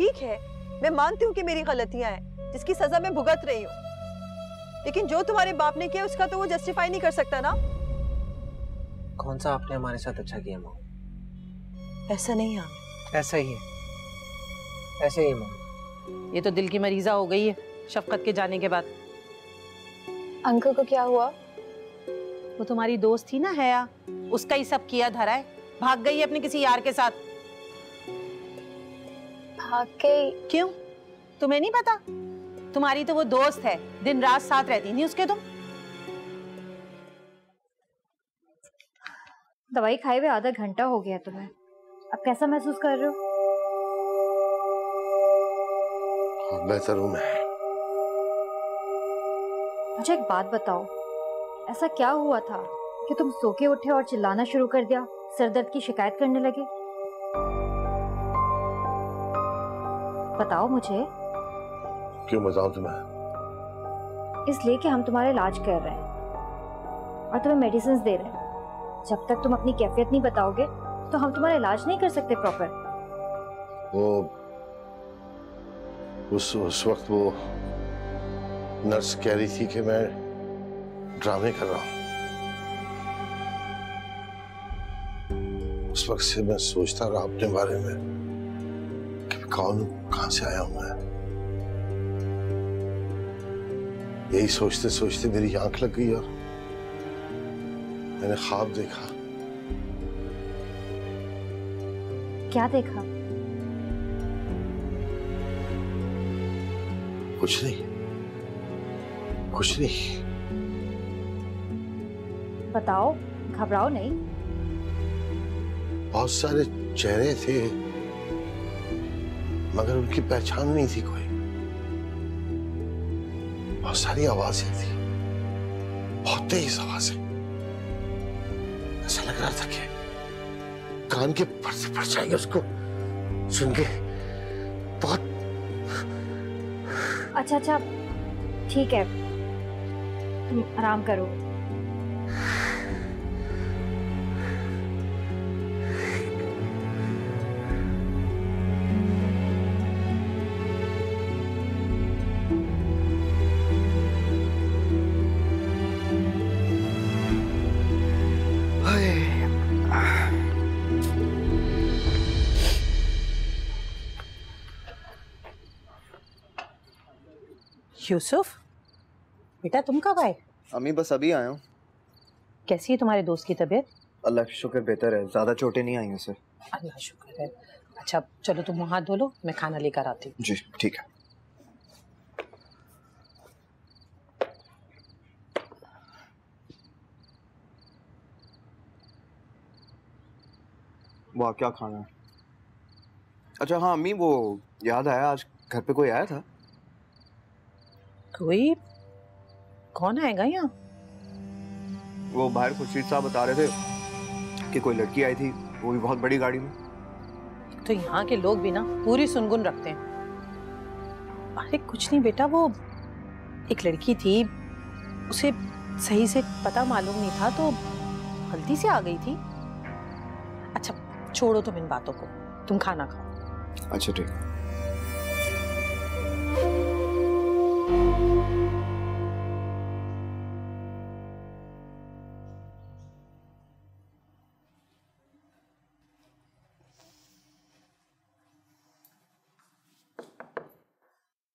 ठीक है, मैं मानती हूँ कि मेरी गलतियां हैं जिसकी सजा मैं भुगत रही हूँ, लेकिन जो तुम्हारे बाप ने किया उसका तो वो जस्टिफाई नहीं कर सकता ना। कौन सा आपने हमारे साथ अच्छा किया मॉम? ऐसा नहीं है। ऐसा ही है, ऐसे ही मॉम। ये तो दिल की मरीजा हो गई है शफकत के जाने के बाद। अंकल को क्या हुआ? वो तुम्हारी दोस्त थी ना हया, उसका ही सब किया धरा है। भाग गई है अपने किसी यार के साथ। भाग गई? क्यों, तुम्हें नहीं पता? तुम्हारी तो वो दोस्त है, दिन रात साथ रहती थी उसके तुम। दवाई खाए हुए आधा घंटा हो गया तुम्हें, अब कैसा महसूस कर रहे हो? बेहतर हूं मैं। मुझे एक बात बताओ, ऐसा क्या हुआ था कि तुम सो के उठे और चिल्लाना शुरू कर दिया, सिरदर्द की शिकायत करने लगे? बताओ मुझे। क्यों बताऊं तुम्हें? इसलिए कि हम तुम्हारा इलाज कर रहे हैं और तुम्हें मेडिसिन दे रहे हैं। जब तक तुम अपनी कैफियत नहीं बताओगे तो हम तुम्हारा इलाज नहीं कर सकते प्रॉपर। वो उस वक्त वो नर्स कह रही थी कि मैं ड्रामे कर रहा हूं। उस वक्त से मैं सोचता रहा अपने बारे में कि कौन हूं, कहां से आया हूं मैं। यही सोचते सोचते मेरी आंख लग गई और मैंने ख्वाब देखा। क्या देखा? कुछ नहीं, कुछ नहीं। बताओ, घबराओ नहीं। बहुत सारे चेहरे थे मगर उनकी पहचान नहीं थी कोई। बहुत सारी आवाजें थी, बहुत तेज आवाजें। ऐसा लग रहा था कि कान के पर्दे फट जाएंगे उसको सुन के। बहुत। अच्छा, ठीक है, तुम आराम करो। यूसुफ बेटा, तुम कब आए? अम्मी बस अभी आया हूँ। कैसी है तुम्हारे दोस्त की तबीयत? अल्लाह का शुक्र बेहतर है, ज्यादा चोटें नहीं आई हैं सर। अल्लाह शुक्र है। अच्छा चलो तुम हाथ धो लो, मैं खाना लेकर आती हूँ। जी ठीक है। वाह क्या खाना है। अच्छा हाँ अम्मी, वो याद आया, आज घर पे कोई आया था? कोई? कौन आएगा यहाँ? वो बाहर खुर्शीद साहब बता रहे थे कि कोई लड़की आई थी, वो भी बहुत बड़ी गाड़ी में। तो यहाँ के लोग भी ना पूरी सुनगुन रखते हैं। अरे कुछ नहीं बेटा, वो एक लड़की थी, उसे सही से पता मालूम नहीं था तो गलती से आ गई थी। अच्छा छोड़ो तुम इन बातों को, तुम खाना खाओ। अच्छा ठीक।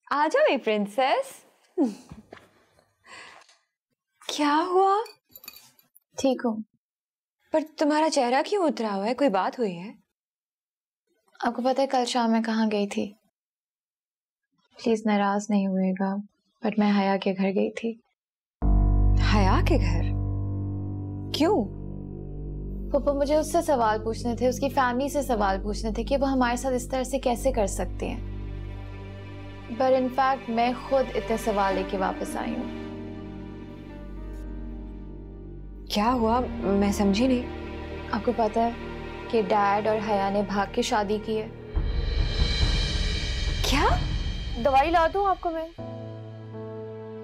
आ जाओ मेरी प्रिंसेस। क्या हुआ? ठीक हूँ। पर तुम्हारा चेहरा क्यों उतरा हुआ है? कोई बात हुई है? आपको पता है कल शाम मैं कहाँ गई थी? प्लीज नाराज नहीं हुएगा, बट मैं हया के घर गई थी। हया के घर? क्यों? पापा मुझे उससे सवाल पूछने थे, उसकी फैमिली से सवाल पूछने थे कि वो हमारे साथ इस तरह से कैसे कर सकती हैं। पर इनफैक्ट मैं खुद इतने सवाल लेके वापस आई हूँ। क्या हुआ? मैं समझी नहीं। आपको पता है कि डैड और हया ने भाग के शादी की है। क्या? दवाई ला दूं आपको मैं?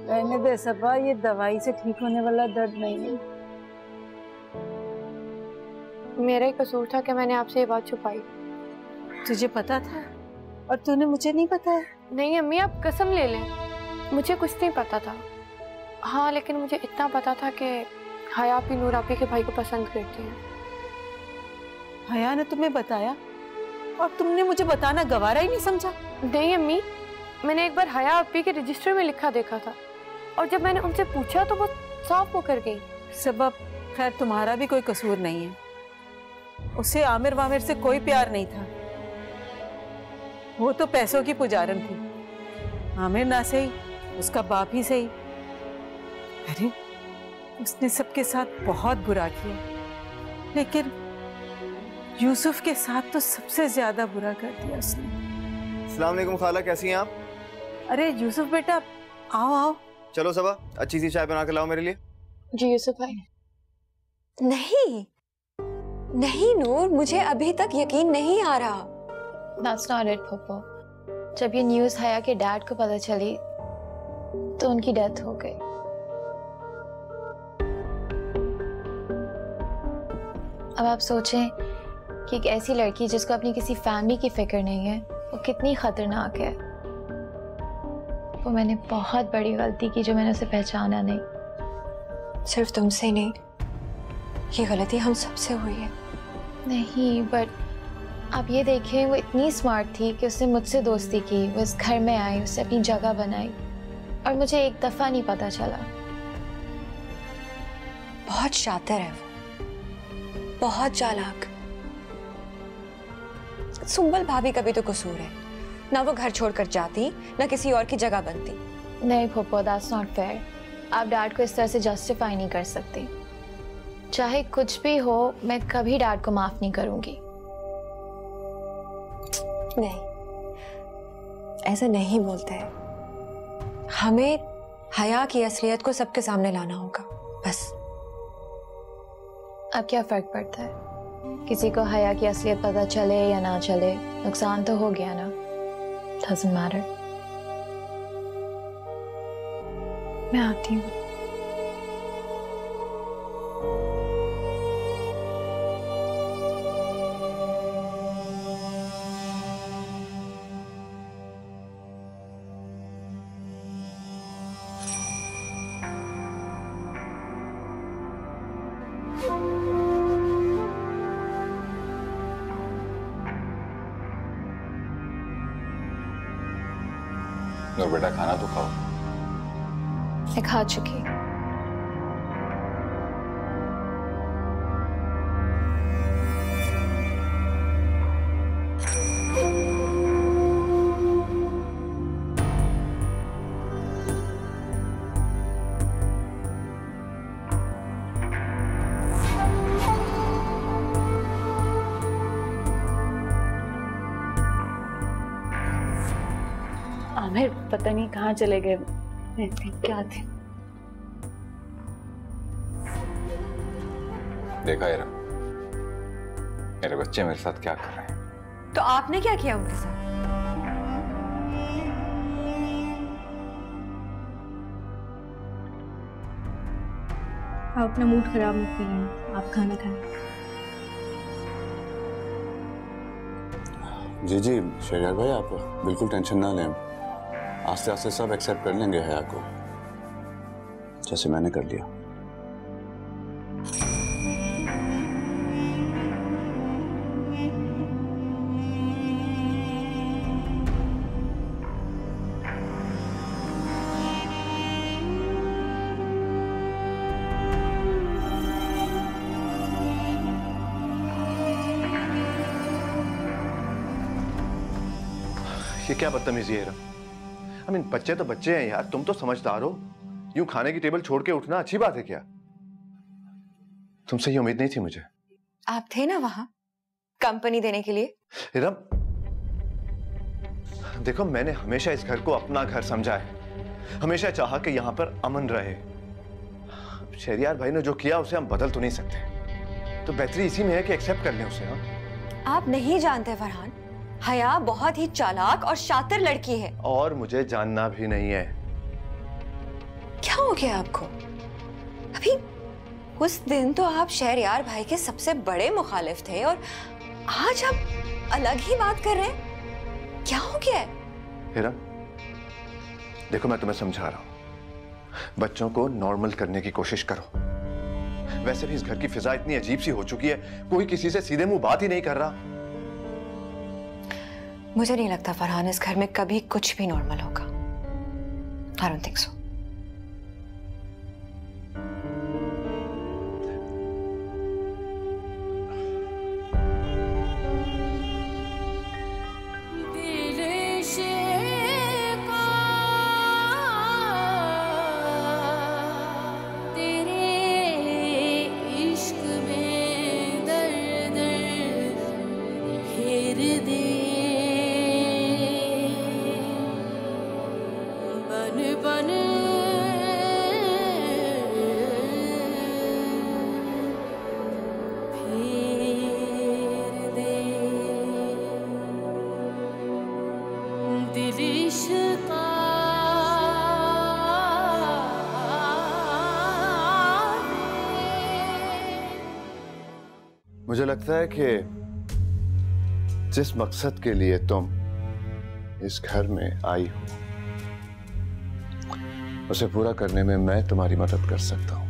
रहने दे सपा, ये दवाई से ठीक होने वाला दर्द नहीं है। मेरा ही कसूर था कि मैंने आपसे ये बात छुपाई। तुझे पता था और तूने मुझे नहीं बताया? नहीं अम्मी, आप कसम ले लें, मुझे कुछ नहीं पता था। हाँ, लेकिन मुझे इतना पता था कि हया भी नूर आपी के भाई को पसंद करती है। हया ने तुम्हें बताया और तुमने मुझे बताना गवारा ही नहीं समझा? नहीं अम्मी, मैंने एक बार हया आपी के रजिस्टर में लिखा देखा था और जब मैंने उनसे पूछा तो वो साफ मुकर गई। सबब खैर तुम्हारा भी कोई कसूर नहीं है। उसे आमिर वामिर से कोई प्यार नहीं था, वो तो पैसों की पुजारन थी। आमिर ना सही, उसका बाप ही सही। अरे उसने सबके साथ बहुत बुरा किया, लेकिन यूसुफ के साथ तो सबसे ज्यादा बुरा कर दिया उसने। अस्सलाम वालेकुम खाला, कैसी हैं आप? अरे यूसुफ बेटा, आओ आओ। चलो सबा, अच्छी सी चाय बना के लाओ मेरे लिए। जी यूसुफ भाई। नहीं नहीं नूर, मुझे अभी तक यकीन नहीं आ रहा। That's not it, Pappu. जब ये न्यूज़ हया के डैड को पता चली तो उनकी डेथ हो गई। अब आप सोचें कि एक ऐसी लड़की जिसको अपनी किसी फैमिली की फिक्र नहीं है, वो कितनी खतरनाक है। वो मैंने बहुत बड़ी गलती की जो मैंने उसे पहचाना नहीं। सिर्फ तुमसे ही नहीं, ये गलती हम सबसे हुई है। नहीं, बट आप ये देखें, वो इतनी स्मार्ट थी कि उसने मुझसे दोस्ती की, वो इस घर में आई, उससे अपनी जगह बनाई और मुझे एक दफा नहीं पता चला। बहुत शातिर है वो, बहुत चालाक। सुंबल भाभी का भी तो कसूर है ना, वो घर छोड़कर जाती ना किसी और की जगह बनती। नहीं पप्पू, दैट्स नॉट फेयर। आप डैड को इस तरह से जस्टिफाई नहीं कर सकते। चाहे कुछ भी हो, मैं कभी डैड को माफ नहीं करूंगी। नहीं, ऐसा नहीं बोलते हैं। हमें हया की असलियत को सबके सामने लाना होगा, बस। अब क्या फर्क पड़ता है, किसी को हया की असलियत पता चले या ना चले, नुकसान तो हो गया ना। Doesn't matter। मैं आती हूँ। नूर बेटा, खाना तो खाओ। मैं खा चुकी। आमिर पता नहीं कहाँ चले गए, क्या थे। देखा इरा, मेरे बच्चे मेरे साथ क्या कर रहे हैं। तो आपने क्या किया उनके साथ? आप अपना मूड खराब मत करिए, आप खाना खाएं। जी जी शहरियार भाई, आप बिल्कुल टेंशन ना लें। आस्ते आस्ते सब एक्सेप्ट कर लेंगे हया को, जैसे मैंने कर लिया। ये क्या बदतमीजी है? I mean, बच्चे तो बच्चे हैं यार, तुम तो समझदार हो। यूं खाने की टेबल छोड़ के उठना अच्छी बात है क्या? तुमसे ये उम्मीद नहीं थी मुझे। आप थे ना वहां कंपनी देने के लिए। इरम, देखो मैंने हमेशा इस घर को अपना घर समझा है, हमेशा चाहा कि यहाँ पर अमन रहे। शहरियार भाई ने जो किया उसे हम बदल तो नहीं सकते, तो बेहतरी इसी में है कि एक्सेप्ट कर लें उसे। हाँ, आप नहीं जानते फरहान, हया बहुत ही चालाक और शातिर लड़की है। और मुझे जानना भी नहीं है। क्या हो गया आपको? अभी उस दिन तो आप शहरियार भाई के सबसे बड़े मुखालिफ थे और आज आप अलग ही बात कर रहे हैं। क्या हो गया है? हीरा, देखो मैं तुम्हें समझा रहा हूं, बच्चों को नॉर्मल करने की कोशिश करो। वैसे भी इस घर की फिजा इतनी अजीब सी हो चुकी है, कोई किसी से सीधे मुंह बात ही नहीं कर रहा। मुझे नहीं लगता फरहान इस घर में कभी कुछ भी नॉर्मल होगा। I don't think so. मुझे लगता है कि जिस मकसद के लिए तुम इस घर में आई हो उसे पूरा करने में मैं तुम्हारी मदद कर सकता हूं।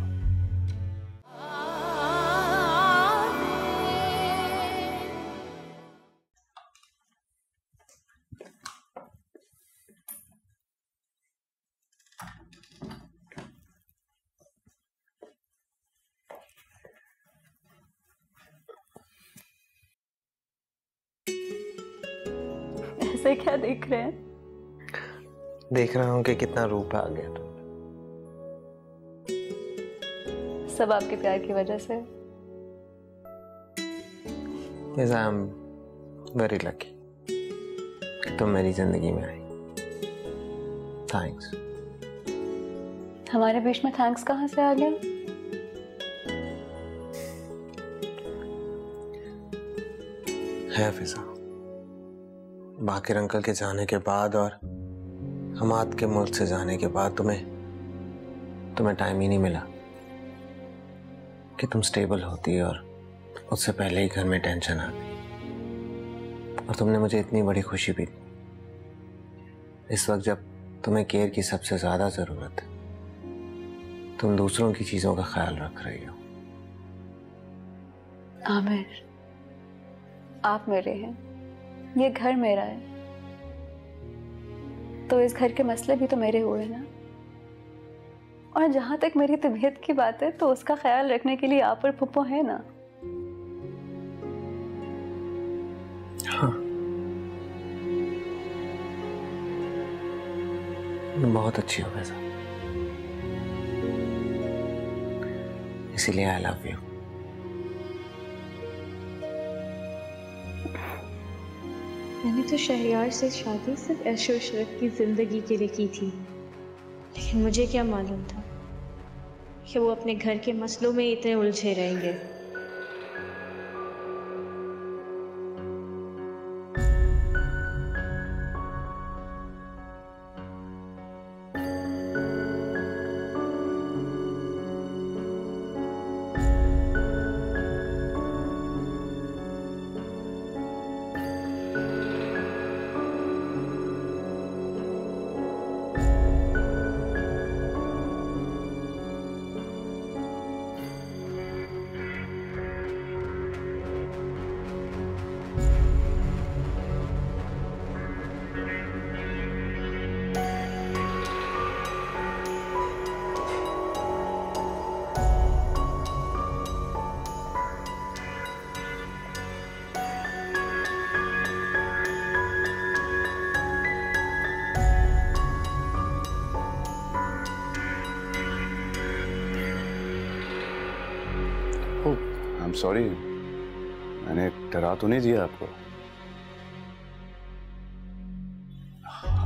ऐसे क्या देख रहे हैं? देख रहा हूँ कि कितना रूप आ गया तुम। सब आपके प्यार की वजह से। Yes, I'm very lucky कि तुम मेरी जिंदगी में आई। थैंक्स। हमारे बीच में थैंक्स कहाँ से आ गया? है फिजा, बाकिर अंकल के जाने के बाद और हमाद के मुल्क से जाने के बाद तुम्हें टाइम ही नहीं मिला कि तुम स्टेबल होती, और उससे पहले ही घर में टेंशन आ गई। और तुमने मुझे इतनी बड़ी खुशी भी दी इस वक्त जब तुम्हें केयर की सबसे ज्यादा जरूरत है। तुम दूसरों की चीजों का ख्याल रख रही हो। आमिर, आप मेरे हैं, ये घर मेरा है, तो इस घर के मसले भी तो मेरे हुए ना। और जहां तक मेरी तबीयत की बात है तो उसका ख्याल रखने के लिए आप और पप्पू है ना। हाँ, बहुत अच्छी हो वैसा, इसीलिए आई लव यू। मैंने तो शहरयार से शादी सिर्फ ऐशो शरफ की जिंदगी के लिए की थी, लेकिन मुझे क्या मालूम था कि वो अपने घर के मसलों में इतने उलझे रहेंगे। I'm sorry, मैंने डरा तो नहीं दिया आपको?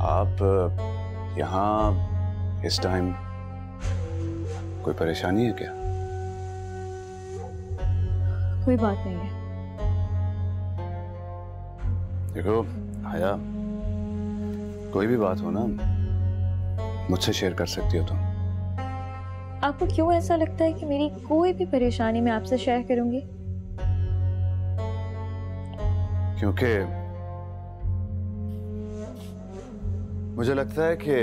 आप यहाँ इस टाइम कोई परेशानी है क्या? कोई बात नहीं है। देखो हया, कोई भी बात हो ना मुझसे शेयर कर सकती हो तुम। आपको क्यों ऐसा लगता है कि मेरी कोई भी परेशानी मैं आपसे शेयर करूंगी? क्योंकि मुझे लगता है कि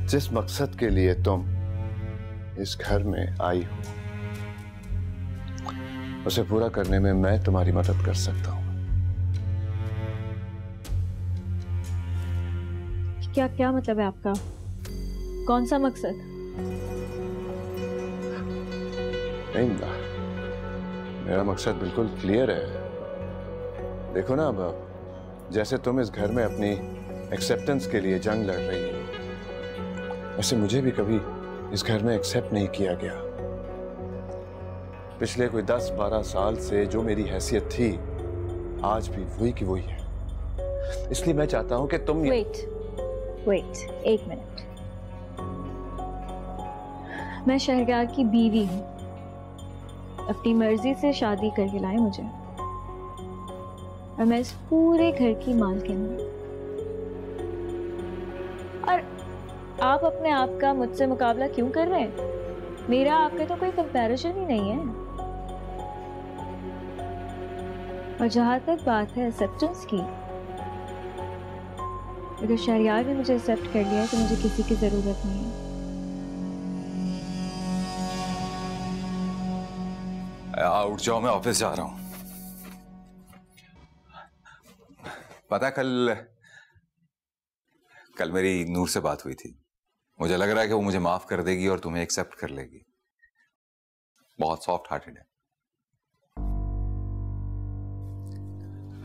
जिस मकसद के लिए तुम इस घर में आई हो उसे पूरा करने में मैं तुम्हारी मदद कर सकता हूं। क्या क्या मतलब है आपका? कौन सा मकसद? नहीं, मेरा मकसद बिल्कुल क्लियर है। देखो ना, अब जैसे तुम इस घर में अपनी एक्सेप्टेंस के लिए जंग लड़ रही हो, वैसे मुझे भी कभी इस घर में एक्सेप्ट नहीं किया गया। पिछले कोई 10-12 साल से जो मेरी हैसियत थी आज भी वही की वही है। इसलिए मैं चाहता हूं कि तुम वेट, एक मिनट। मैं शहरयार की बीवी हूं, अपनी मर्जी से शादी करके लाए मुझे, और मैं इस पूरे घर की मालकिन हूं। और आप अपने आप का मुझसे मुकाबला क्यों कर रहे हैं? मेरा आपके तो कोई कंपैरिजन ही नहीं है। और जहां तक बात है एक्सेप्टेंस की, अगर शहरयार ने मुझे एक्सेप्ट कर लिया तो मुझे किसी की जरूरत नहीं है। उठ जाओ, मैं ऑफिस जा रहा हूं। पता है, कल मेरी नूर से बात हुई थी। मुझे लग रहा है कि वो मुझे माफ कर देगी और तुम्हें एक्सेप्ट कर लेगी। बहुत सॉफ्ट हार्टेड है।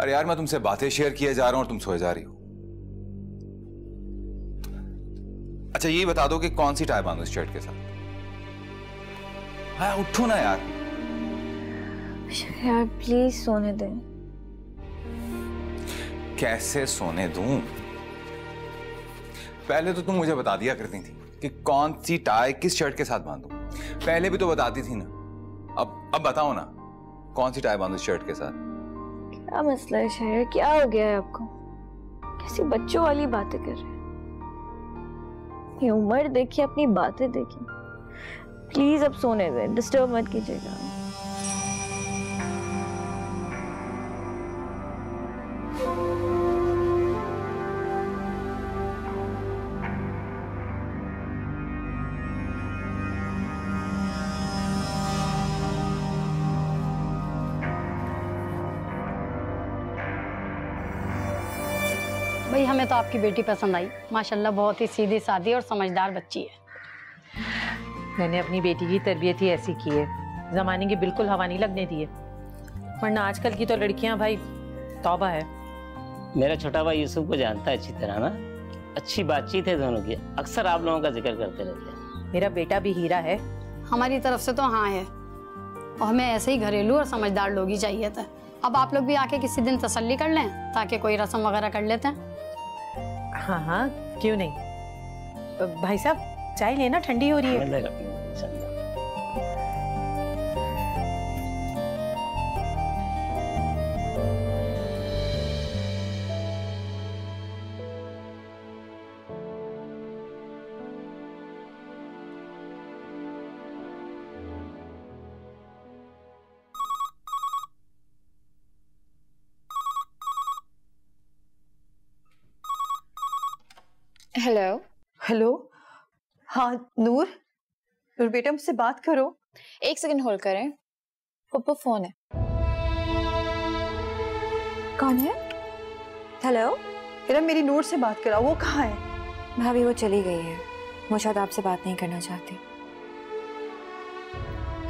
अरे यार, मैं तुमसे बातें शेयर किए जा रहा हूं और तुम सोए जा रही हो। अच्छा, ये बता दो कि कौन सी टाई बांधो इस शर्ट के साथ? हाँ, उठो ना यार। यार प्लीज सोने दे। कैसे सोने दूं? पहले तो तुम मुझे बता दिया करती थी कि कौन सी टाई किस शर्ट के साथ बांधूं। पहले भी तो बताती थी ना। अब बताओ ना, कौन सी टाई बांधो इस शर्ट के साथ? क्या मसला है शहर? क्या हो गया है आपको? कैसी बच्चों वाली बातें कर रहे हैं? ये उम्र देखिए, अपनी बातें देखिए। प्लीज अब सोने दे, डिस्टर्ब मत कीजिएगा। भाई, हमें तो आपकी बेटी पसंद आई। माशाल्लाह, बहुत ही सीधी सादी और समझदार बच्ची है। मैंने अपनी बेटी की तरबियत ही ऐसी की है, जमाने की बिल्कुल हवा नहीं लगने दी है। वरना आजकल की तो लड़कियां भाई तौबा है। मेरा छोटा भाई यूसुफ को जानता है अच्छी तरह ना। अच्छी बातचीत है दोनों की, अक्सर आप लोगों का जिक्र करते रहते हैं। मेरा बेटा भी हीरा है। हमारी तरफ से तो हाँ है, और हमें ऐसे ही घरेलू और समझदार लोग ही चाहिए थे। अब आप लोग भी आके किसी दिन तसल्ली कर लें, ताकि कोई रस्म वगैरह कर लेते हैं। हाँ हाँ, क्यों नहीं। भाई साहब, चाय लेना, ठंडी हो रही है। हेलो। हेलो, हाँ नूर। नूर बेटा, मुझसे बात करो। एक सेकंड होल्ड करें, पप्पा फोन है। कौन है? हेलो। इरम, मेरी नूर से बात करा। वो कहाँ है? भाभी वो चली गई है, वो शायद आपसे बात नहीं करना चाहती।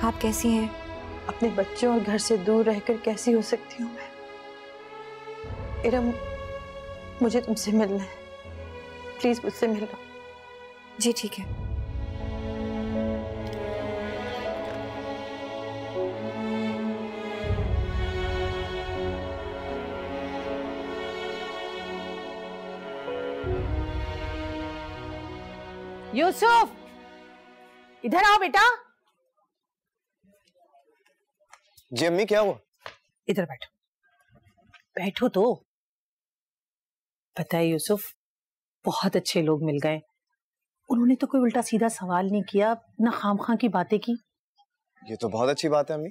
आप कैसी हैं? अपने बच्चों और घर से दूर रहकर कैसी हो सकती हूँ मैं? इरम, मुझे तुमसे मिलना है, प्लीज मुझसे मिल लो। जी ठीक है। यूसुफ, इधर आओ बेटा। जी अम्मी, क्या हुआ? इधर बैठो। बैठो तो। पता है यूसुफ, बहुत अच्छे लोग मिल गए। उन्होंने तो कोई उल्टा सीधा सवाल नहीं किया, ना खामखा की बातें की। ये तो बहुत अच्छी बात है अम्मी।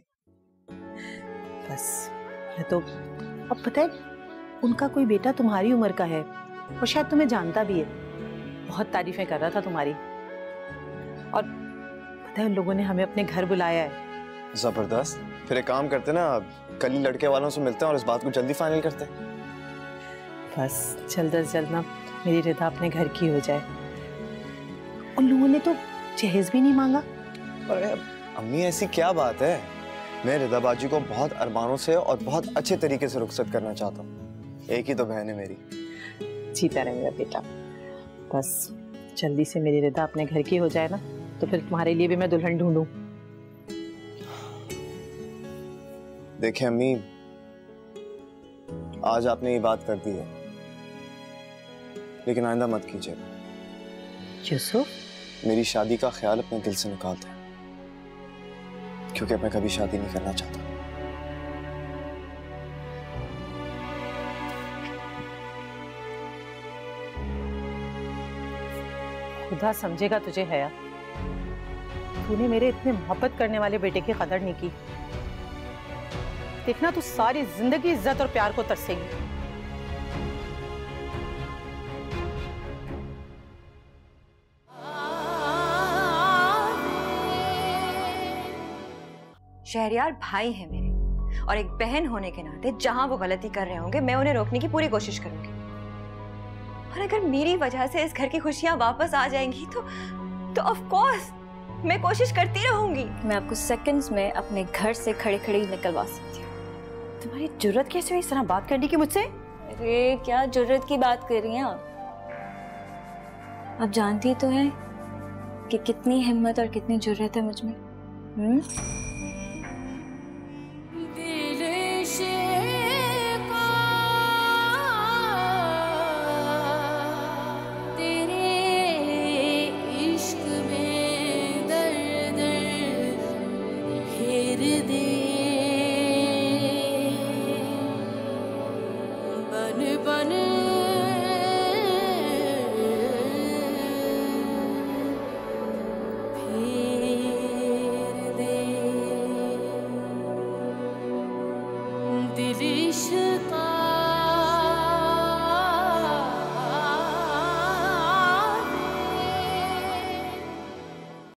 बस मैं तो, अब पता है, उनका कोई बेटा तुम्हारी उम्र का है, और शायद तुम्हें जानता भी है। बहुत तारीफें कर रहा था तुम्हारी। और पता है उन लोगों ने हमें अपने घर बुलाया है। जबरदस्त। फिर एक काम करते ना, कल ही लड़के वालों से मिलते हैं और इस बात को जल्दी फाइनल करते हैं। बस जल्द से जल्द ना मेरी रिदा अपने घर की हो जाए। उन लोगों ने तो जहेज भी नहीं मांगा। अरे अम्मी ऐसी क्या बात है, मैं रिदा बाजी को बहुत अरमानों से और बहुत अच्छे तरीके से रुखसत करना चाहता हूँ। एक ही तो बहन है मेरी। जीता रहे मेरा बेटा। बस जल्दी से मेरी रिदा अपने घर की हो जाए ना, तो फिर तुम्हारे लिए भी मैं दुल्हन ढूंढूं। देखें अम्मी, आज आपने ये बात कर दी है, लेकिन आइंदा मत कीजिए। यूसुफ, मेरी शादी का ख्याल अपने दिल से निकाल दें, क्योंकि मैं कभी शादी नहीं करना चाहता। खुदा समझेगा तुझे हया, तूने मेरे इतने मोहब्बत करने वाले बेटे की कदर नहीं की। देखना तू सारी जिंदगी इज्जत और प्यार को तरसेगी। शहरयार भाई है मेरे, और एक बहन होने के नाते जहां वो गलती कर रहे होंगे मैं उन्हें रोकने की पूरी कोशिश करूंगी। और अगर मेरी वजह से इस घर की खुशियां वापस आ जाएंगी तो ऑफ कोर्स मैं कोशिश करती रहूंगी। मैं आपको सेकंड्स में अपने घर से खड़े खड़े निकलवा सकती हूँ। तुम्हारी जुर्रत कैसे हुई इस तरह बात करने की मुझसे? अरे क्या जुर्रत की बात कर रही हैं आप जानती तो हैं कि कितनी हिम्मत और कितनी जुर्रत है मुझ में। दिल इश्क़